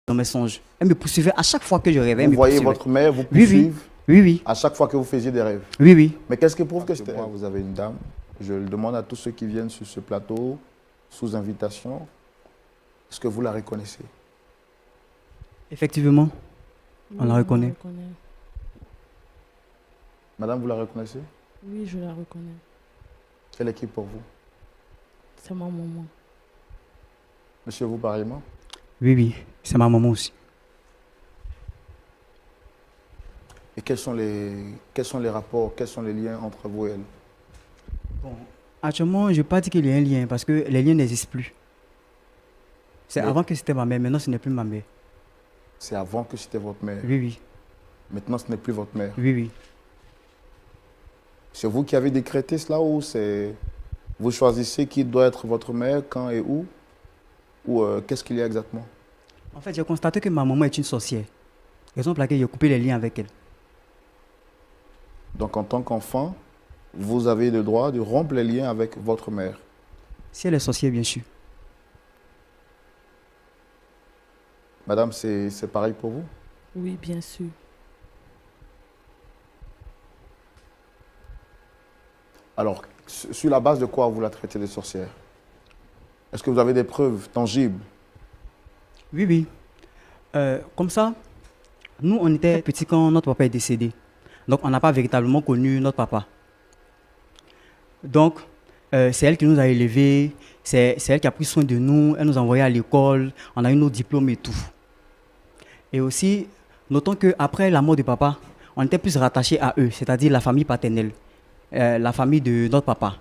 dans mes songes. Elle me poursuivait à chaque fois que je rêvais. Vous voyez votre mère vous poursuivre oui. à chaque fois que vous faisiez des rêves. Oui. Mais qu'est-ce qui prouve que c'était elle? Vous avez une dame. Je le demande à tous ceux qui viennent sur ce plateau, sous invitation. Est-ce que vous la reconnaissez? Effectivement, on la reconnaît. Madame, vous la reconnaissez? Oui, je la reconnais. Quelle est qui pour vous? C'est ma maman. Monsieur, vous pareillement? Oui, c'est ma maman aussi. Et quels sont les rapports, quels sont les liens entre vous et elle? Bon, actuellement, je ne vais pas dire qu'il y a un lien parce que les liens n'existent plus. C'est avant que c'était ma mère, maintenant ce n'est plus ma mère. C'est avant que c'était votre mère? Oui. Maintenant ce n'est plus votre mère? Oui. C'est vous qui avez décrété cela ou c'est... Vous choisissez qui doit être votre mère, quand et où? Ou qu'est-ce qu'il y a exactement? En fait, j'ai constaté que ma maman est une sorcière. Raison pour laquelle j'ai coupé les liens avec elle. Donc en tant qu'enfant, vous avez le droit de rompre les liens avec votre mère? Si elle est sorcière, bien sûr. Madame, c'est pareil pour vous? Oui, bien sûr. Alors, sur la base de quoi vous la traitez de sorcière? Est-ce que vous avez des preuves tangibles? Oui. Comme ça, nous, on était petits quand notre papa est décédé. Donc, on n'a pas véritablement connu notre papa. Donc, c'est elle qui nous a élevés, c'est elle qui a pris soin de nous, elle nous a envoyés à l'école, on a eu nos diplômes et tout. Et aussi, notons qu'après la mort de papa, on était plus rattachés à eux, c'est-à-dire la famille paternelle, la famille de notre papa.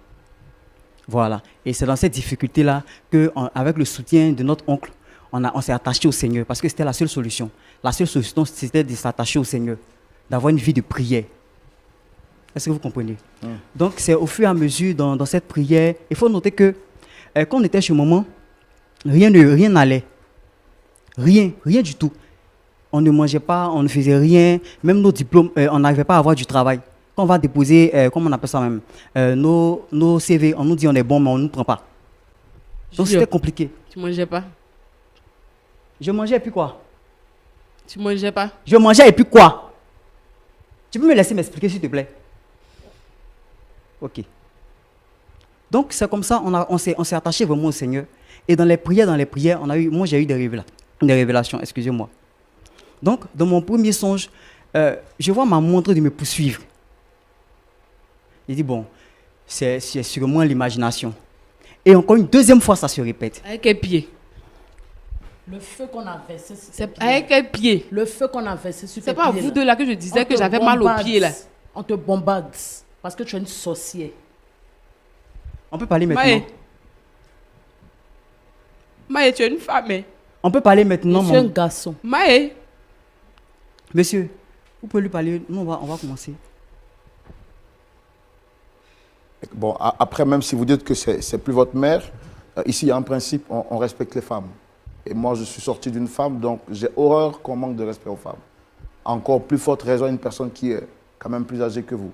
Voilà. Et c'est dans cette difficulté-là qu'avec le soutien de notre oncle, on s'est attaché au Seigneur parce que c'était la seule solution. La seule solution, c'était de s'attacher au Seigneur, d'avoir une vie de prière. Est-ce que vous comprenez? Donc, c'est au fur et à mesure dans cette prière. Il faut noter que quand on était chez maman, rien n'allait. Rien du tout. On ne mangeait pas, on ne faisait rien. Même nos diplômes, on n'arrivait pas à avoir du travail. Quand on va déposer, comment on appelle ça même, nos CV, on nous dit on est bon, mais on ne nous prend pas. Donc, c'était compliqué. Tu mangeais pas? Je mangeais et puis quoi? Tu mangeais pas? Je mangeais et puis quoi? Tu peux me laisser m'expliquer, s'il te plaît? Ok. Donc, c'est comme ça, on s'est attaché vraiment au Seigneur. Et dans les prières, moi j'ai eu des révélations, excusez-moi. Donc, dans mon premier songe, je vois ma montre de me poursuivre. Il dit, bon, c'est sûrement l'imagination. Et encore une deuxième fois, ça se répète. Avec quel pied? Le feu qu'on a versé sur tes pieds. Avec quel pied? Le feu qu'on a versé sur tes pieds. C'est pas à vous deux là que je disais que j'avais mal aux pieds là. On te bombarde parce que tu es une sorcière. On peut parler maintenant. Maë, tu es une femme. On peut parler maintenant. Je suis un garçon. Maë. Monsieur, vous pouvez lui parler. Nous, on va commencer. Bon, après, même si vous dites que c'est plus votre mère, ici, en principe, on respecte les femmes. Et moi, je suis sorti d'une femme, donc j'ai horreur qu'on manque de respect aux femmes. Encore plus forte raison à une personne qui est quand même plus âgée que vous.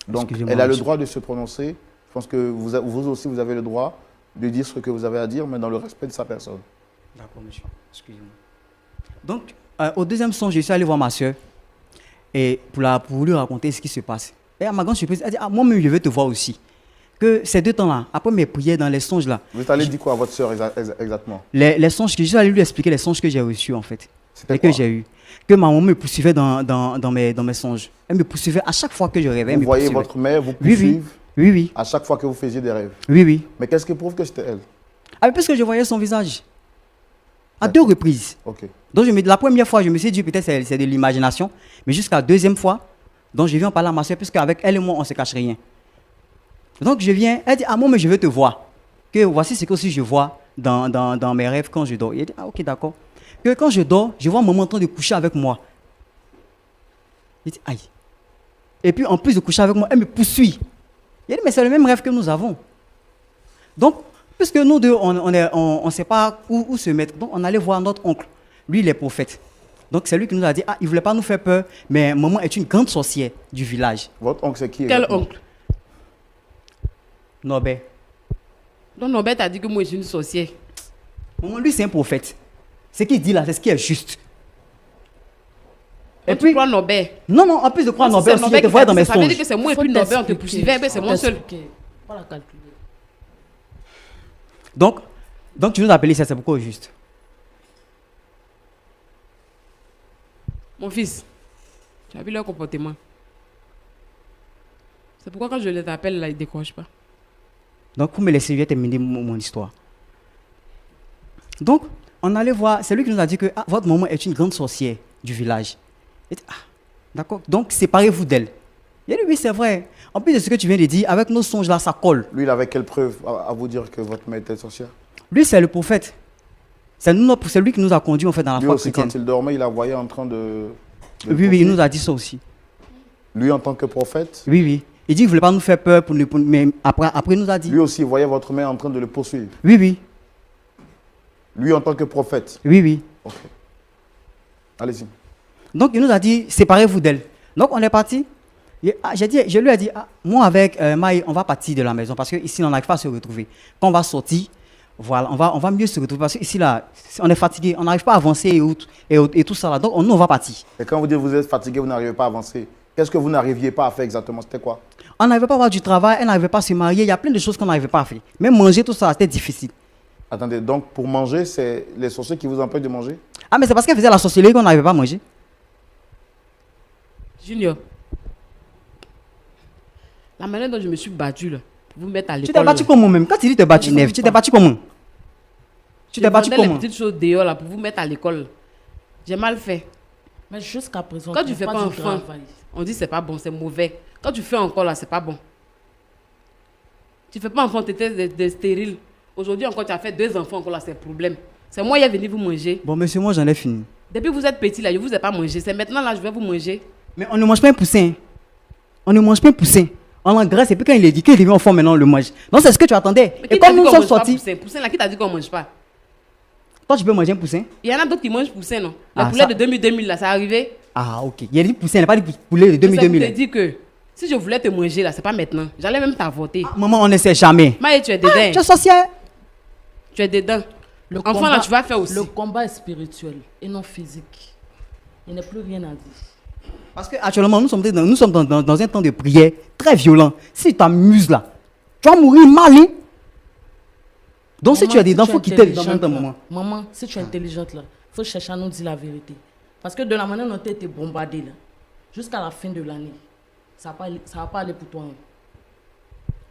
Donc, elle a le droit de se prononcer. Je pense que vous aussi, vous avez le droit de dire ce que vous avez à dire, mais dans le respect de sa personne. D'accord, monsieur. Excusez-moi. Donc, au deuxième songe, je suis allé voir ma soeur et pour lui raconter ce qui se passe. Et à ma grande surprise, elle dit, moi-même, je veux te voir aussi. Que ces 2 temps-là, après mes prières dans les songes là. Vous êtes allé dire quoi à votre soeur exactement? Les songes que je suis allé lui expliquer les songes que j'ai reçus en fait. Et que j'ai eu. Que ma maman me poursuivait dans mes songes. Elle me poursuivait à chaque fois que je rêvais. Vous voyez votre mère vous poursuivre? Oui. À chaque fois que vous faisiez des rêves? Oui. Mais qu'est-ce qui prouve que c'était elle? Parce que je voyais son visage. À 2 reprises. Ok. Donc la première fois, je me suis dit peut-être c'est de l'imagination. Mais jusqu'à la deuxième fois, donc je viens parler à ma soeur, puisque avec elle et moi, on ne se cache rien. Donc je viens, elle dit, moi, mais je veux te voir. Que voici ce que aussi je vois dans mes rêves quand je dors. Il dit, ok, d'accord. Que quand je dors, je vois maman en train de coucher avec moi. Il dit, aïe. Et puis en plus de coucher avec moi, elle me poursuit. Il dit, mais c'est le même rêve que nous avons. Donc, puisque nous deux, on ne sait pas où se mettre, donc on allait voir notre oncle. Lui, il est prophète. Donc c'est lui qui nous a dit, il ne voulait pas nous faire peur, mais maman est une grande sorcière du village. Votre oncle, c'est qui? Quel oncle? Norbert. Donc Norbert t'a dit que moi je suis une sorcière. Maman, lui, c'est un prophète. Ce qu'il dit là, c'est ce qui est juste. Et Et puis- puis, crois Nobel. Non, non, en plus de croire Si Norbert c'est aussi, Nobel je te qui voyais t'a dans dit mes ça, ça veut dire songes. que c'est moi et Faut puis Nobel, on te t'expliquer. poursuivait, mais c'est Faut moi seul. t'expliquer. Faut la calculer. Donc tu nous as appelé ça, c'est pourquoi au juste? Mon fils, tu as vu leur comportement. C'est pourquoi quand je les appelle, là, ils ne décrochent pas. Donc, vous me laissez, je vais terminer mon histoire. Donc, on allait voir, c'est lui qui nous a dit que votre maman est une grande sorcière du village. Et, d'accord, donc séparez-vous d'elle. Il a dit, oui, c'est vrai. En plus de ce que tu viens de dire, avec nos songes là, ça colle. Lui, il avait quelle preuve à vous dire que votre mère était sorcière? Lui, c'est le prophète. C'est lui qui nous a conduits en fait dans la Lui foi aussi, chrétienne. quand il dormait, il la voyait en train de Oui, oui, il poursuivre. nous a dit ça aussi. Lui, en tant que prophète, Oui, oui. Il dit qu'il ne voulait pas nous faire peur, mais après, il nous a dit. lui aussi, il voyait votre mère en train de le poursuivre. Oui, oui, Lui, en tant que prophète. oui, oui. Ok. Allez-y. Donc, il nous a dit, séparez-vous d'elle. Donc, on est parti. Je lui ai dit, moi avec Maï, on va partir de la maison parce qu'ici, on n'arrive pas à se retrouver. Quand on va sortir, voilà, on va mieux se retrouver parce qu'ici, là, on est fatigué, on n'arrive pas à avancer et tout ça. Là. Donc, nous, on va partir. Et quand vous dites que vous êtes fatigué, vous n'arrivez pas à avancer, qu'est-ce que vous n'arriviez pas à faire exactement? C'était quoi? On n'arrivait pas à avoir du travail, elle n'arrivait pas à se marier. Il y a plein de choses qu'on n'arrivait pas à faire. Même manger, tout ça, c'était difficile. Attendez, donc pour manger, c'est les sorciers qui vous empêchent de manger? Ah, mais c'est parce qu'elle faisait la sorcellerie qu'on n'arrivait pas à manger. Junior, la manière dont je me suis battue, là, pour vous mettre à Tu l'école. t'es battu là, comment même? Quand tu dis te battu, Neve, tu t'es battu comment? Tu t'es je battu vendais les comment? petites choses dehors là, pour vous mettre à l'école. J'ai mal fait. Mais jusqu'à présent, Quand tu tu fais fais pas du enfant, travail. on dit c'est pas bon, c'est mauvais. Quand tu fais encore là, c'est pas bon. Tu fais pas enfant, tu étais stérile. Aujourd'hui encore, tu as fait 2 enfants encore là, c'est problème. C'est moi qui est venu vous manger. Bon, monsieur, moi, j'en ai fini. Depuis que vous êtes petit là, je vous ai pas mangé. C'est maintenant là, je vais vous manger. Mais on ne mange pas un poussin. On ne mange pas un poussin. On l'engraisse et puis quand il est dit qu'il devient enfant, maintenant on le mange. Donc c'est ce que tu attendais. Mais Et qui t'a comme dit nous qu'on sommes mange pas sortis, poussin? Poussin là, qui t'a dit qu'on mange pas? toi tu peux manger un poussin. Il y en a d'autres qui mangent poussin, non? Le Ah, poulet ça- de 2000 là, c'est arrivé. Ah, ok. Il a dit poussin, il n'a pas dit poulet de Je te 2000. dis que si je voulais te manger là, c'est pas maintenant. J'allais même t'avorter. Maman, on ne sait jamais. Maïe, tu es dedans. Tu es sorcière. Tu es dedans. Le Enfant combat- là, tu vas faire aussi. Le combat est spirituel et non physique. Il n'y a plus rien à dire. Parce qu'actuellement, nous sommes dans un temps de prière très violent. Si tu t'amuses là, tu vas mourir mal. Hein? Donc si Maman, tu as des enfants qui t'aident dans intelligente, un là, moment. Maman, si tu es intelligente là, il faut chercher à nous dire la vérité. Parce que de la manière dont tu as été bombardé là, jusqu'à la fin de l'année, ça va pas aller pour toi. Hein.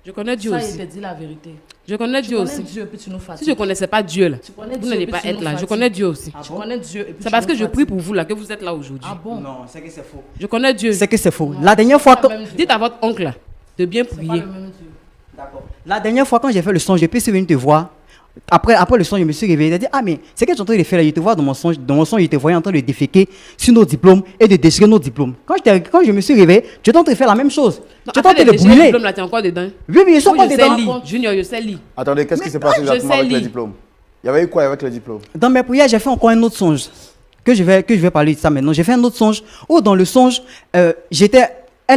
Je connais Dieu Ça, aussi. il te dit la vérité. Je connais Tu Dieu connais aussi. Dieu puis tu nous Si fatigues. je ne connaissais pas Dieu là, Tu connais vous Dieu, n'allez puis pas tu être nous là. Je fatigues. connais Dieu aussi. Tu connais Dieu et puis C'est tu parce nous que je fatigues. prie pour vous là que vous êtes là aujourd'hui. Ah bon? Non, c'est que c'est faux. Je connais Dieu. C'est que c'est faux. La dernière fois, C'est pas le même Dieu. Dites à votre oncle là de bien C'est pas prier. le même Dieu. La dernière fois, quand j'ai fait le songe, j'ai pu venir te voir. Après le songe, je me suis réveillé. Il a dit, ah, mais c'est que tu es en train de faire là. Je te vois dans mon songe, je te voyais en train de déféquer sur nos diplômes et de déchirer nos diplômes. Quand je me suis réveillé, tu es en train de faire la même chose. Non, Tu es en après train de les le déchets, brûler. diplômes, là, tu es encore dedans. Oui, mais ils sont Oui, pas je sais dedans. lire. Junior, je sais lire. Attendez, qu'est-ce qui s'est passé je exactement sais avec les lire. diplômes? Il y avait eu quoi avec les diplômes? Dans mes prières, j'ai fait encore un autre songe. Que je vais parler de ça maintenant. J'ai fait un autre songe où dans le songe, elle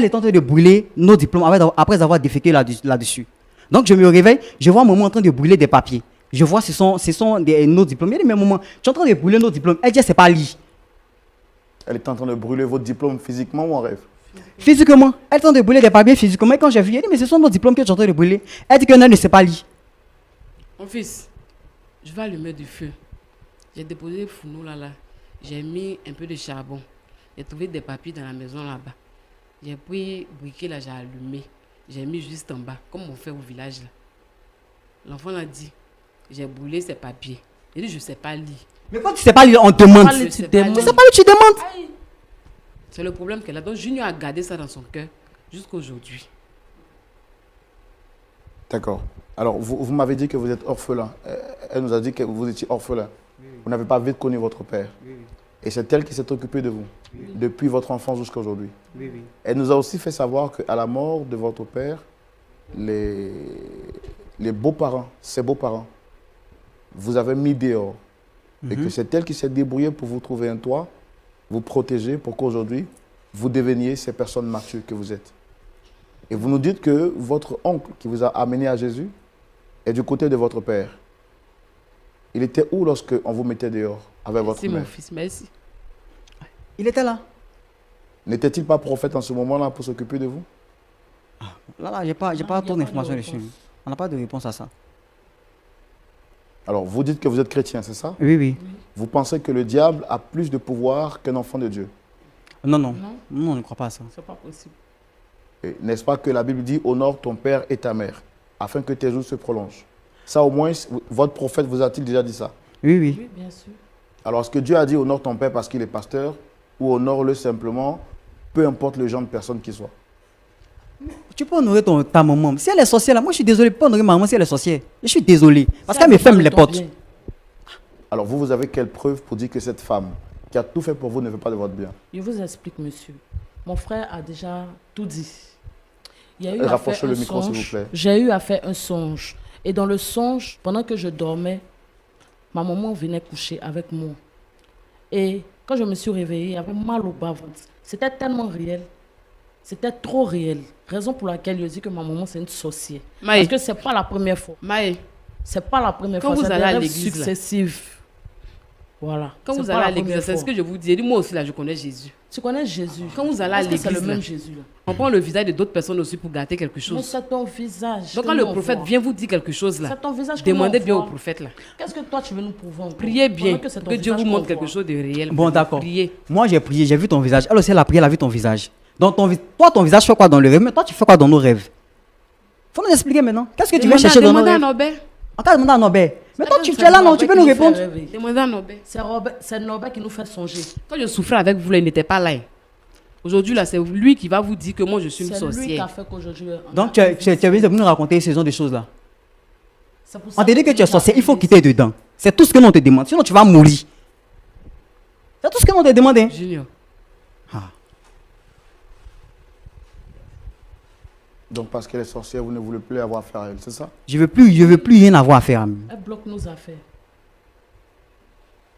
est en train de brûler nos diplômes après avoir déféqué là-dessus. Donc je me réveille, je vois maman en train de brûler des papiers. Je vois ce sont nos diplômes. Il dit, mais maman, tu es en train de brûler nos diplômes. Elle dit, c'est pas lire. Elle était en train de brûler votre diplôme physiquement ou en rêve? Physiquement, elle est en train de brûler des papiers physiquement. Et quand j'ai vu, elle dit, mais ce sont nos diplômes que tu es en train de brûler. Elle dit qu'elle ne sait pas lire. Mon fils, je vais allumer du feu. J'ai déposé le fourneau là. J'ai mis un peu de charbon. J'ai trouvé des papiers dans la maison là-bas. J'ai pris le briquet là, j'ai allumé. J'ai mis juste en bas, comme on fait au village là. L'enfant l'a dit, j'ai brûlé ses papiers. Il dit, je ne sais pas lire. Mais quand tu ne sais pas lire, on te demande. Pas lire, Je tu sais pas demandes. Tu ne sais pas lire, tu demandes. C'est le problème qu'elle a. Donc Junior a gardé ça dans son cœur jusqu'à aujourd'hui. D'accord. Alors, vous m'avez dit que vous êtes orphelin. Elle nous a dit que vous étiez orphelin. Vous n'avez pas vite connu votre père. Et c'est elle qui s'est occupée de vous depuis votre enfance jusqu'à aujourd'hui. Elle nous a aussi fait savoir qu'à la mort de votre père, les beaux-parents, ses beaux-parents, vous avez mis dehors. Et que c'est elle qui s'est débrouillée pour vous trouver un toit, vous protéger pour qu'aujourd'hui, vous deveniez ces personnes matures que vous êtes. Et vous nous dites que votre oncle qui vous a amené à Jésus est du côté de votre père. Il était où lorsque on vous mettait dehors avec votre Merci mon mère? fils, merci. Il était là. N'était-il pas prophète en ce moment-là pour s'occuper de vous? Là, j'ai pas Non, trop y a pas de d'informations réponse. dessus. On n'a pas de réponse à ça. Alors, vous dites que vous êtes chrétien, c'est ça? Oui, oui. Vous pensez que le diable a plus de pouvoir qu'un enfant de Dieu? Non, non. Non. Non, on ne croit pas à ça. C'est pas possible. Et n'est-ce pas que la Bible dit honore ton père et ta mère, afin que tes jours se prolongent? Ça, au moins, votre prophète vous a-t-il déjà dit ça? Oui, oui. Oui, bien sûr. Alors, est-ce que Dieu a dit honore ton père parce qu'il est pasteur, ou honore-le simplement, peu importe le genre de personne qu'il soit? Tu peux honorer ta maman. Si elle est sorcière, là, moi je suis désolé, pas honorer ma maman si elle est sorcière. Je suis désolé. Parce qu'elle me ferme les portes. Alors, vous avez quelle preuve pour dire que cette femme qui a tout fait pour vous ne veut pas de votre bien? Je vous explique, monsieur. Mon frère a déjà tout dit. Il y a eu à Rapprochez faire le un micro, s'il vous songe. plaît. J'ai eu à faire un songe. Et dans le songe, pendant que je dormais, ma maman venait coucher avec moi. Et quand je me suis réveillée, j'avais mal au bas-ventre. C'était tellement réel. C'était trop réel. Raison pour laquelle je dis que ma maman, c'est une sorcière. Maï. Parce que c'est pas la première fois. Maë, C'est pas la première Quand fois. vous C'est allez des à rêves l'église, là. successifs. Voilà. quand C'est vous pas allez la à l'église, première c'est ce fois. que je vous dis. Dis-moi aussi, là, je connais Jésus. Tu connais Jésus. Quand vous allez à Est-ce que c'est le l'église, même là, Jésus là? on prend le visage de d'autres personnes aussi pour gâter quelque Mais chose. c'est ton visage. Donc que quand nous, le on prophète voit. vient vous dire quelque chose là, C'est ton visage que demandez nous, on bien au voit. prophète là. Qu'est-ce que toi tu veux nous prouver encore? Priez bien Pendant c'est ton que Dieu visage vous qu'on montre quelque voit. chose de réel. Bon, d'accord. Priez. Moi j'ai prié, j'ai vu ton visage. Elle aussi, elle a prié, elle a vu ton visage. Donc, toi, ton visage fait quoi dans le rêve? Mais toi, tu fais quoi dans nos rêves? Faut nous expliquer maintenant. Qu'est-ce que tu veux chercher dans nos Demandez à rêves? Norbert. On t'a demandé à Norbert. Mais toi, tu C'est es là, non? Norbert Tu peux qui nous fait répondre? rêver. Demandez à Norbert. C'est Norbert qui nous fait songer. Quand je souffrais avec vous, là, il n'était pas là. Aujourd'hui, là, c'est lui qui va vous dire que moi, je suis une C'est lui qui a sorcière. fait qu'aujourd'hui. on Donc, a tu es venu nous raconter ce genre de choses là. C'est pour ça On te dit que tu es nous sorcier, il faut avons quitter dedans. C'est tout ce que l'on te demande. Sinon, tu vas mourir. C'est tout ce que l'on te demande. Hein. Junior. Ah. Donc, parce qu'elle est sorcière, vous ne voulez plus avoir affaire à elle, c'est ça? Je veux plus rien avoir à faire. Ami. Elle bloque nos affaires.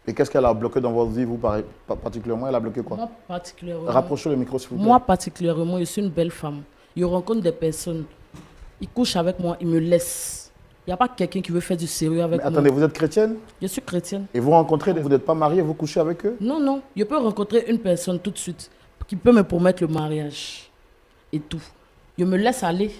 Et qu'est-ce qu'elle a bloqué dans votre vie, vous particulièrement? Elle a bloqué quoi? Moi particulièrement. Rapprochez le micro, s'il vous plaît. Moi particulièrement, je suis une belle femme. Je rencontre des personnes. Ils couchent avec moi, ils me laissent. Il n'y a pas quelqu'un qui veut faire du sérieux avec Mais attendez, moi. vous êtes chrétienne? Je suis chrétienne. Et vous rencontrez, vous n'êtes pas marié, vous couchez avec eux? Non, non. Je peux rencontrer une personne tout de suite qui peut me promettre le mariage et tout. Je me laisse aller.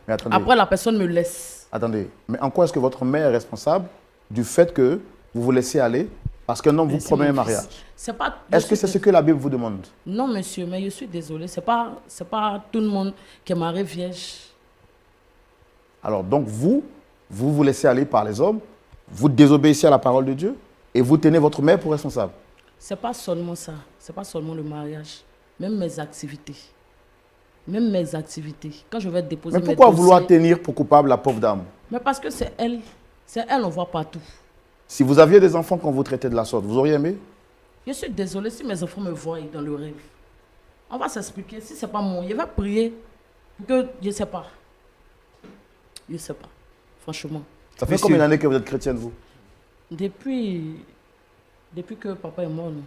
Mais attendez, Après, la personne me laisse. attendez. Mais en quoi est-ce que votre mère est responsable du fait que vous vous laissez aller parce qu'un homme vous Mais c'est promet un mon fils. mariage? C'est pas. Est-ce que c'est ce que la Bible vous demande? Non, monsieur, mais je suis désolée. C'est pas tout le monde qui est marié vierge. Alors, donc vous vous laissez aller par les hommes, vous désobéissez à la parole de Dieu et vous tenez votre mère pour responsable. C'est pas seulement ça. C'est pas seulement le mariage. Même mes activités. Même mes activités. Quand je vais déposer Mais mes pourquoi dossiers- vouloir tenir pour coupable la pauvre dame? Mais parce que c'est elle. C'est elle, on voit partout. Si vous aviez des enfants qu'on vous traitait de la sorte, vous auriez aimé? Je suis désolée si mes enfants me voient dans le rêve. On va s'expliquer. Si c'est pas moi, je vais prier pour que je sais pas. Je sais pas. Franchement. Ça fait Monsieur. combien d'années que vous êtes chrétienne, vous? Depuis que papa est mort, non.